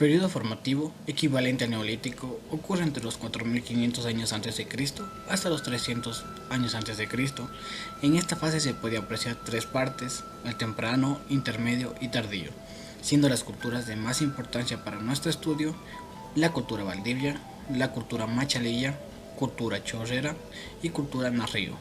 Periodo formativo, equivalente al Neolítico, ocurre entre los 4500 años antes de Cristo hasta los 300 años antes de Cristo. En esta fase se puede apreciar tres partes: el temprano, intermedio y tardío, siendo las culturas de más importancia para nuestro estudio la cultura valdivia, la cultura machalilla, cultura chorrera y cultura narrío.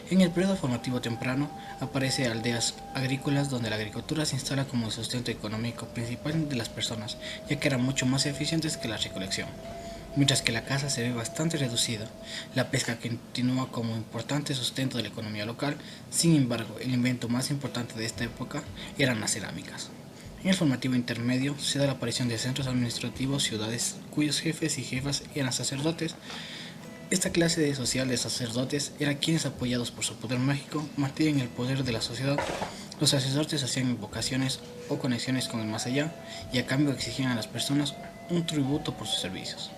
En el periodo formativo temprano aparece aldeas agrícolas donde la agricultura se instala como el sustento económico principal de las personas, ya que eran mucho más eficientes que la recolección. Mientras que la caza se ve bastante reducida, la pesca continúa como importante sustento de la economía local. Sin embargo, el invento más importante de esta época eran las cerámicas. En el formativo intermedio se da la aparición de centros administrativos, ciudades cuyos jefes y jefas eran sacerdotes. Esta clase social de sacerdotes era quienes, apoyados por su poder mágico, mantenían el poder de la sociedad. Los sacerdotes hacían invocaciones o conexiones con el más allá y a cambio exigían a las personas un tributo por sus servicios.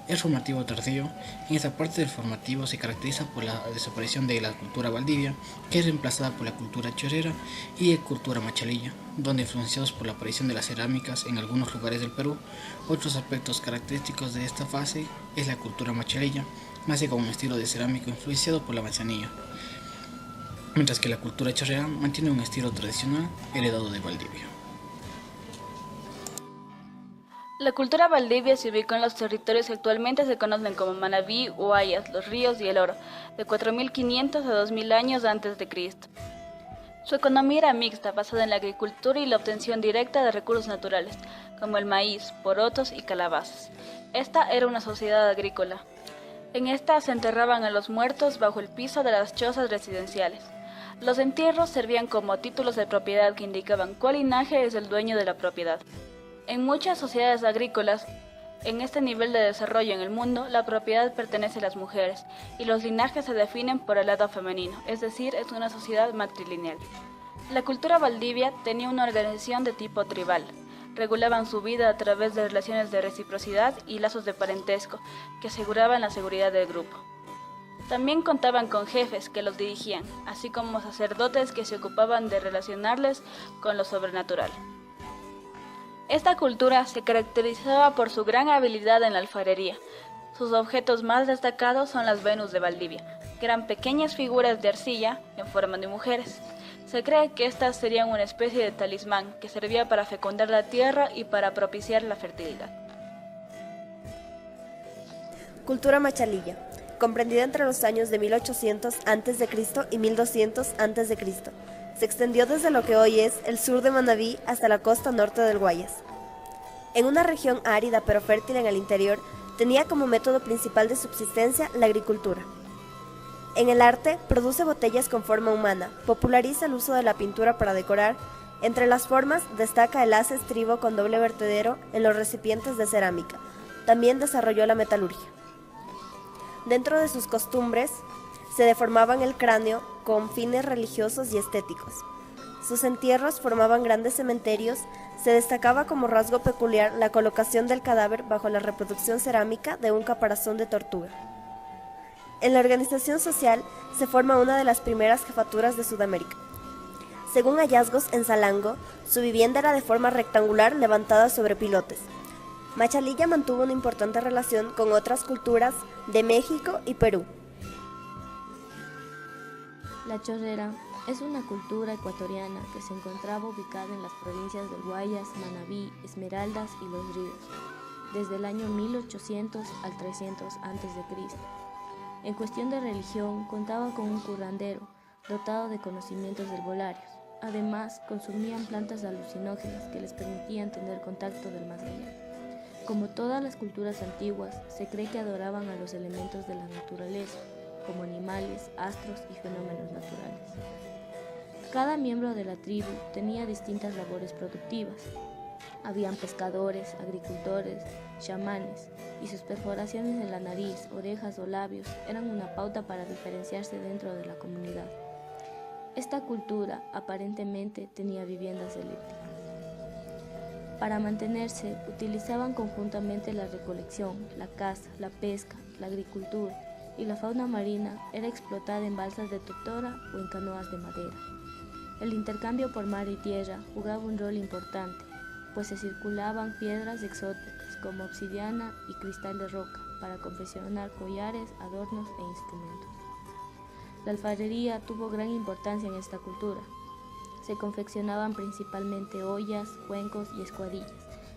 El formativo tardío. En esta parte del formativo se caracteriza por la desaparición de la cultura valdivia, que es reemplazada por la cultura chorera y la cultura machalilla, donde, influenciados por la aparición de las cerámicas en algunos lugares del Perú. Otros aspectos característicos de esta fase es la cultura machalilla, nace con un estilo de cerámico influenciado por la manzanilla, mientras que la cultura chorrera mantiene un estilo tradicional heredado de Valdivia. La cultura valdivia se ubicó en los territorios que actualmente se conocen como Manabí, Huayas, Los Ríos y El Oro, de 4500 a 2000 años antes de Cristo. Su economía era mixta, basada en la agricultura y la obtención directa de recursos naturales, como el maíz, porotos y calabazas. Esta era una sociedad agrícola. En esta se enterraban a los muertos bajo el piso de las chozas residenciales. Los entierros servían como títulos de propiedad que indicaban cuál linaje es el dueño de la propiedad. En muchas sociedades agrícolas, en este nivel de desarrollo en el mundo, la propiedad pertenece a las mujeres y los linajes se definen por el lado femenino, es decir, es una sociedad matrilineal. La cultura valdivia tenía una organización de tipo tribal. Regulaban su vida a través de relaciones de reciprocidad y lazos de parentesco que aseguraban la seguridad del grupo. También contaban con jefes que los dirigían, así como sacerdotes que se ocupaban de relacionarles con lo sobrenatural. Esta cultura se caracterizaba por su gran habilidad en la alfarería. Sus objetos más destacados son las Venus de Valdivia, que eran pequeñas figuras de arcilla en forma de mujeres. Se cree que estas serían una especie de talismán que servía para fecundar la tierra y para propiciar la fertilidad. Cultura machalilla, comprendida entre los años de 1800 a.C. y 1200 a.C. Se extendió desde lo que hoy es el sur de Manabí hasta la costa norte del Guayas. En una región árida pero fértil en el interior, tenía como método principal de subsistencia la agricultura. En el arte, produce botellas con forma humana, populariza el uso de la pintura para decorar. Entre las formas, destaca el haz estribo con doble vertedero en los recipientes de cerámica. También desarrolló la metalurgia. Dentro de sus costumbres, se deformaban el cráneo con fines religiosos y estéticos. Sus entierros formaban grandes cementerios. Se destacaba como rasgo peculiar la colocación del cadáver bajo la reproducción cerámica de un caparazón de tortuga. En la organización social se forma una de las primeras jefaturas de Sudamérica. Según hallazgos en Salango, su vivienda era de forma rectangular levantada sobre pilotes. Machalilla mantuvo una importante relación con otras culturas de México y Perú. La chorrera es una cultura ecuatoriana que se encontraba ubicada en las provincias del Guayas, Manabí, Esmeraldas y Los Ríos, desde el año 1800 al 300 a.C. En cuestión de religión, contaba con un curandero dotado de conocimientos herbolarios. Además, consumían plantas alucinógenas que les permitían tener contacto del más allá. Como todas las culturas antiguas, se cree que adoraban a los elementos de la naturaleza, como animales, astros y fenómenos naturales. Cada miembro de la tribu tenía distintas labores productivas. Habían pescadores, agricultores, chamanes, y sus perforaciones en la nariz, orejas o labios eran una pauta para diferenciarse dentro de la comunidad. Esta cultura aparentemente tenía viviendas elípticas. Para mantenerse, utilizaban conjuntamente la recolección, la caza, la pesca, la agricultura, y la fauna marina era explotada en balsas de totora o en canoas de madera. El intercambio por mar y tierra jugaba un rol importante, pues se circulaban piedras exóticas como obsidiana y cristal de roca para confeccionar collares, adornos e instrumentos. La alfarería tuvo gran importancia en esta cultura. Se confeccionaban principalmente ollas, cuencos y escuadillas,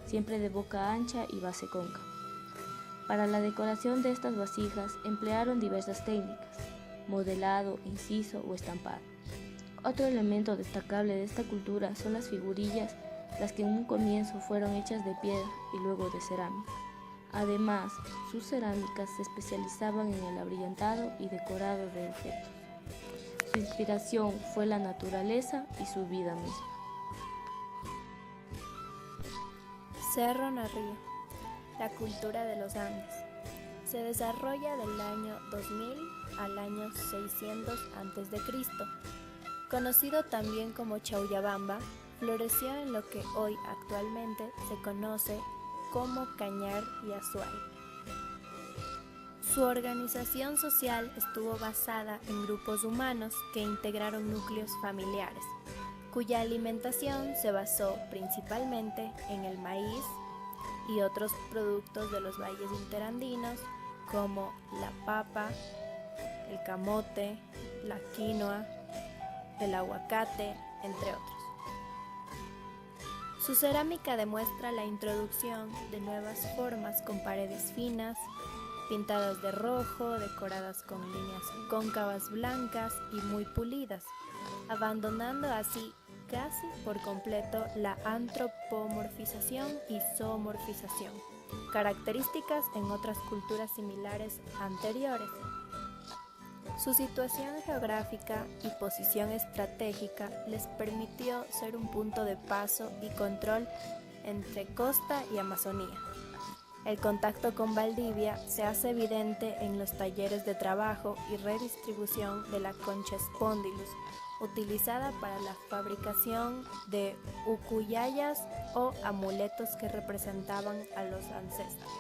siempre de boca ancha y base cóncava. Para la decoración de estas vasijas emplearon diversas técnicas: modelado, inciso o estampado. Otro elemento destacable de esta cultura son las figurillas, las que en un comienzo fueron hechas de piedra y luego de cerámica. Además, sus cerámicas se especializaban en el abrillantado y decorado de objetos. Su inspiración fue la naturaleza y su vida misma. Cerro Nariño, la cultura de los Andes. Se desarrolla del año 2000 al año 600 a.C. Conocido también como Chauyabamba, floreció en lo que hoy actualmente se conoce como Cañar y Azuay. Su organización social estuvo basada en grupos humanos que integraron núcleos familiares, cuya alimentación se basó principalmente en el maíz y otros productos de los valles interandinos como la papa, el camote, la quinoa, el aguacate, entre otros. Su cerámica demuestra la introducción de nuevas formas con paredes finas, pintadas de rojo, decoradas con líneas cóncavas blancas y muy pulidas, abandonando así casi por completo la antropomorfización y zoomorfización, características en otras culturas similares anteriores. Su situación geográfica y posición estratégica les permitió ser un punto de paso y control entre costa y Amazonía. El contacto con Valdivia se hace evidente en los talleres de trabajo y redistribución de la concha spondylus, utilizada para la fabricación de ucuyayas o amuletos que representaban a los ancestros.